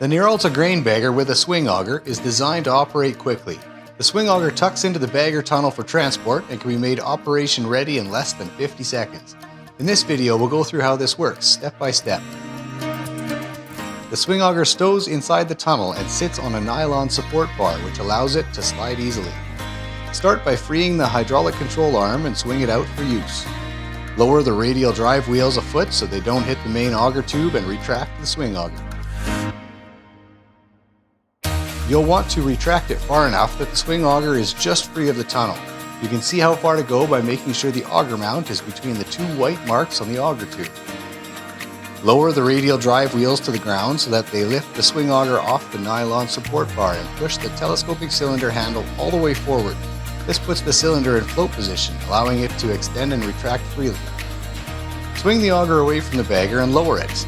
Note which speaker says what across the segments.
Speaker 1: The Nearalta grain bagger with a swing auger is designed to operate quickly. The swing auger tucks into the bagger tunnel for transport and can be made operation ready in less than 50 seconds. In this video, we'll go through how this works, step by step. The swing auger stows inside the tunnel and sits on a nylon support bar, which allows it to slide easily. Start by freeing the hydraulic control arm and swing it out for use. Lower the radial drive wheels a foot so they don't hit the main auger tube and retract the swing auger. You'll want to retract it far enough that the swing auger is just free of the tunnel. You can see how far to go by making sure the auger mount is between the two white marks on the auger tube. Lower the radial drive wheels to the ground so that they lift the swing auger off the nylon support bar and push the telescoping cylinder handle all the way forward. This puts the cylinder in float position, allowing it to extend and retract freely. Swing the auger away from the bagger and lower it,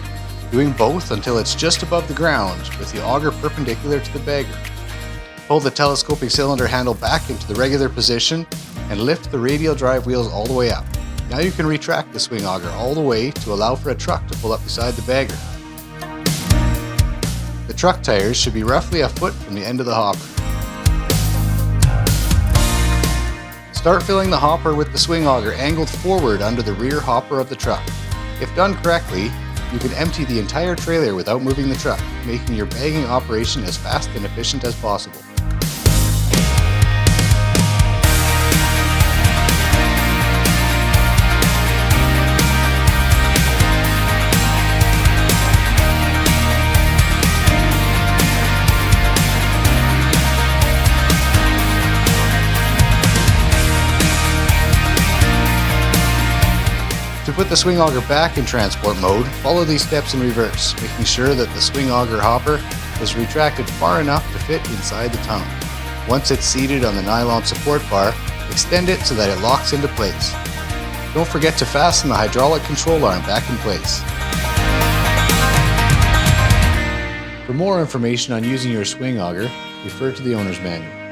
Speaker 1: doing both until it's just above the ground with the auger perpendicular to the bagger. Pull the telescoping cylinder handle back into the regular position and lift the radial drive wheels all the way up. Now you can retract the swing auger all the way to allow for a truck to pull up beside the bagger. The truck tires should be roughly a foot from the end of the hopper. Start filling the hopper with the swing auger angled forward under the rear hopper of the truck. If done correctly, you can empty the entire trailer without moving the truck, making your bagging operation as fast and efficient as possible. To put the swing auger back in transport mode, follow these steps in reverse, making sure that the swing auger hopper is retracted far enough to fit inside the tunnel. Once it's seated on the nylon support bar, extend it so that it locks into place. Don't forget to fasten the hydraulic control arm back in place. For more information on using your swing auger, refer to the owner's manual.